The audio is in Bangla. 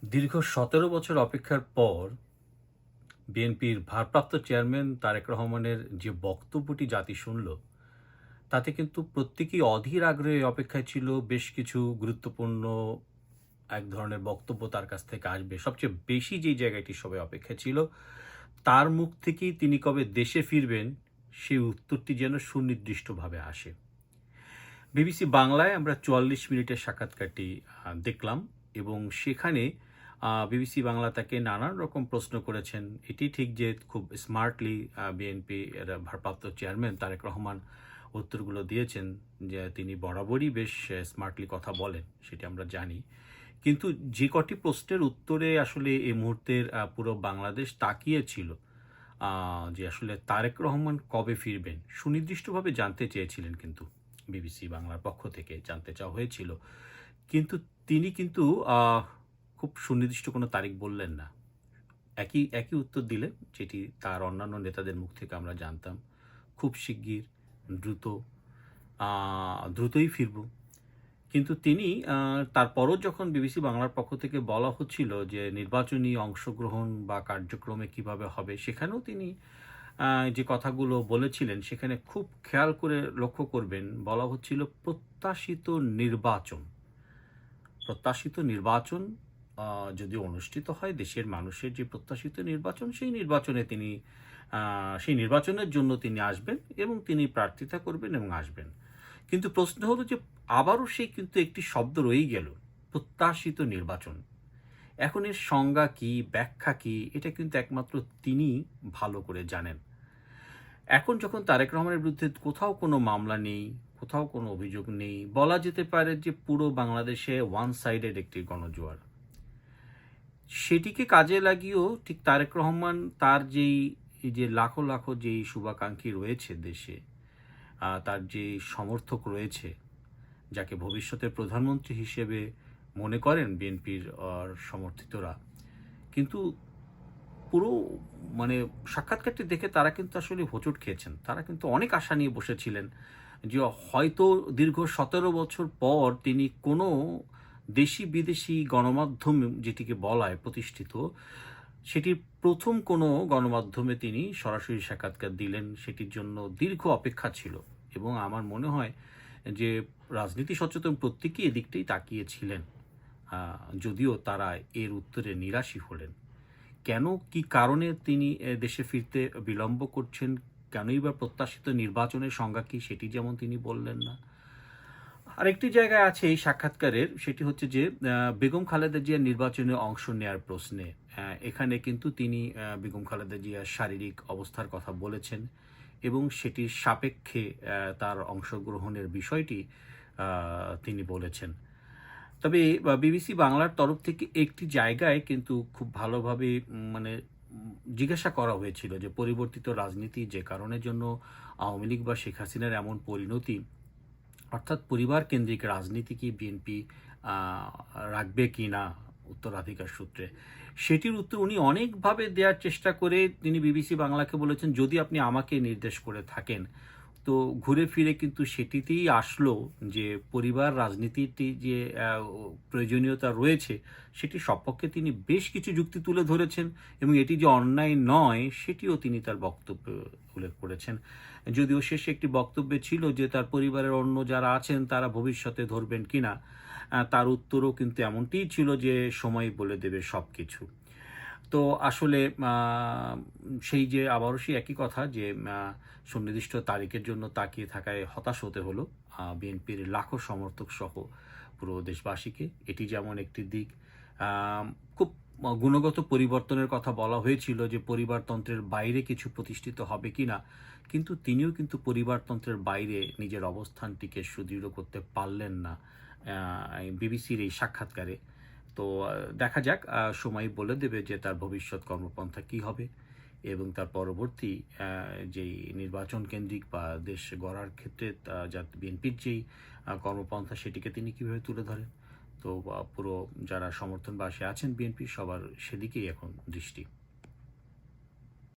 দীর্ঘ ১৭ বছর অপেক্ষার পর বিএনপির ভারপ্রাপ্ত চেয়ারম্যান তারেক রহমানের যে বক্তব্যটি জাতি শুনল, তাতে কিন্তু প্রত্যেকেই অধীর আগ্রহে অপেক্ষায় ছিল বেশ কিছু গুরুত্বপূর্ণ এক ধরনের বক্তব্য তার কাছ থেকে আসবে। সবচেয়ে বেশি যেই জায়গাটি সবাই অপেক্ষায় ছিল, তার মুখ থেকেই তিনি কবে দেশে ফিরবেন, সেই উত্তরটি যেন সুনির্দিষ্টভাবে আসে। বিবিসি বাংলায় আমরা ৪৪ মিনিটের সাক্ষাৎকারটি দেখলাম এবং সেখানে বিবিসি বাংলা তাকে নানান রকম প্রশ্ন করেছেন। এটি ঠিক যে খুব স্মার্টলি বিএনপি এর ভারপ্রাপ্ত চেয়ারম্যান তারেক রহমান উত্তরগুলো দিয়েছেন, যে তিনি বরাবরই বেশ স্মার্টলি কথা বলেন, সেটি আমরা জানি। কিন্তু যে কটি প্রশ্নের উত্তরে আসলে এই মুহূর্তের পুরো বাংলাদেশ তাকিয়েছিল, যে আসলে তারেক রহমান কবে ফিরবেন, সুনির্দিষ্টভাবে জানতে চেয়েছিলেন কিন্তু বিবিসি বাংলার পক্ষ থেকে জানতে চাওয়া হয়েছিল। কিন্তু তিনি কিন্তু খুব সুনির্দিষ্ট কোনো তারিখ বললেন না। একই একই উত্তর দিলেন, যেটি তার অন্যান্য নেতাদের মুখ থেকে আমরা জানতাম। খুব শিগগির, দ্রুত, দ্রুতই ফিরব। কিন্তু তিনি তারপরও যখন বিবিসি বাংলার পক্ষ থেকে বলা হচ্ছিল যে নির্বাচনী অংশগ্রহণ বা কার্যক্রমে কিভাবে হবে, সেখানেও তিনি যে কথাগুলো বলেছিলেন সেখানে খুব খেয়াল করে লক্ষ্য করবেন, বলা হচ্ছিল প্রত্যাশিত নির্বাচন। প্রত্যাশিত নির্বাচন যদি অনুষ্ঠিত হয়, দেশের মানুষের যে প্রত্যাশিত নির্বাচন, সেই নির্বাচনে তিনি সেই নির্বাচনের জন্য তিনি আসবেন এবং তিনি প্রার্থিতা করবেন এবং আসবেন। কিন্তু প্রশ্ন হলো যে আবারও সেই কিন্তু একটি শব্দ রয়েই গেল, প্রত্যাশিত নির্বাচন। এখন এর সংজ্ঞা কি, ব্যাখ্যা কি, এটা কিন্তু একমাত্র তিনিই ভালো করে জানেন। এখন যখন তারেক রহমানের বিরুদ্ধে কোথাও কোনো মামলা নেই, কোথাও কোনো অভিযোগ নেই, বলা যেতে পারে যে পুরো বাংলাদেশে ওয়ান সাইডেড একটি গণজোয়ার। সেটিকে কাজে লাগিয়েও ঠিক তারেক রহমান তার এই যে লাখো লাখো যেই শুভাকাঙ্ক্ষী রয়েছে দেশে, তার যে সমর্থক রয়েছে, যাকে ভবিষ্যতের প্রধানমন্ত্রী হিসেবে মনে করেন বিএনপির সমর্থিতরা, কিন্তু পুরো মানে সাক্ষাৎকারটি দেখে তারা কিন্তু আসলে হোঁচট খেয়েছেন। তারা কিন্তু অনেক আশা নিয়ে বসেছিলেন যে হয়তো দীর্ঘ ১৭ বছর পর তিনি কোনো দেশি বিদেশি গণমাধ্যম যেটিকে বলা হয় প্রতিষ্ঠিত, সেটির প্রথম কোনো গণমাধ্যমে তিনি সরাসরি সাক্ষাৎকার দিলেন। সেটির জন্য দীর্ঘ অপেক্ষা ছিল এবং আমার মনে হয় যে রাজনীতি সচেতন প্রত্যেকেই এদিকটাই তাকিয়েছিলেন। যদিও তারা এর উত্তরে নিরাশই হলেন। কেন, কি কারণে তিনি দেশে ফিরতে বিলম্ব করছেন, কেনই বা প্রত্যাশিত নির্বাচনের সংজ্ঞা কি, সেটি যেমন তিনি বললেন না। আরেকটি জায়গায় আছে এই সাক্ষাৎকারের, সেটি হচ্ছে যে বেগম খালেদা জিয়ার নির্বাচনে অংশ নেয়ার প্রশ্নে এখানে কিন্তু তিনি বেগম খালেদা জিয়ার শারীরিক অবস্থার কথা বলেছেন এবং সেটির সাপেক্ষে তার অংশগ্রহণের বিষয়টি তিনি বলেছেন। তবে বিবিসি বাংলার তরফ থেকে একটি জায়গায় কিন্তু খুব ভালোভাবে মানে জিজ্ঞাসা করা হয়েছিল যে পরিবর্তিত রাজনীতি যে কারণের জন্য আওয়ামী লীগ বা শেখ হাসিনার এমন পরিণতি, অর্থাৎ পরিবার কেন্দ্রিক রাজনীতি কি বিএনপি রাখবে কি না উত্তরাধিকার সূত্রে, সেটির উত্তর উনি অনেকভাবে দেওয়ার চেষ্টা করে তিনি বিবিসি বাংলাকে বলেছেন, যদি আপনি আমাকে নির্দেশ করে থাকেন। তো ঘুরে ফিরে কিন্তু সেটিতেই আসলো যে পরিবার রাজনীতিটি যে প্রয়োজনীয়তা রয়েছে, সেটি সপক্ষে তিনি বেশ কিছু যুক্তি তুলে ধরেছেন এবং এটি যে অন্যায় নয় সেটিও তিনি তার বক্তব্যে উল্লেখ করেছেন। যদিও শেষে একটি বক্তব্যে ছিল যে তার পরিবারের অন্য যারা আছেন তারা ভবিষ্যতে ধরবেন কিনা, তার উত্তরও কিন্তু এমনটিই ছিল যে সময় বলে দেবে সব কিছু। তো আসলে সেই যে আবারও সেই একই কথা যে সুনির্দিষ্ট তারিখের জন্য তাকিয়ে থাকায় হতাশ হতে হলো বিএনপির লাখো সমর্থক সহ পুরো দেশবাসীকে। এটি যেমন একটি দিক। খুব গুণগত পরিবর্তনের কথা বলা হয়েছিল যে পরিবারতন্ত্রের বাইরে কিছু প্রতিষ্ঠিত হবে কিনা, কিন্তু তিনিও কিন্তু পরিবারতন্ত্রের বাইরে নিজের অবস্থানটিকে সুদৃঢ় করতে পারলেন না বিবিসির এই সাক্ষাৎকারে। তো দেখা যাক, সময় বলে দেবে যে তার ভবিষ্যৎ কর্মপন্থা কী হবে এবং তার পরবর্তী যেই নির্বাচন কেন্দ্রিক বা দেশ গড়ার ক্ষেত্রে যা বিএনপির যেই কর্মপন্থা সেটিকে তিনি কীভাবে তুলে ধরেন। তো পুরো যারা সমর্থনবাসী আছেন বিএনপি সবার সেদিকেই এখন দৃষ্টি।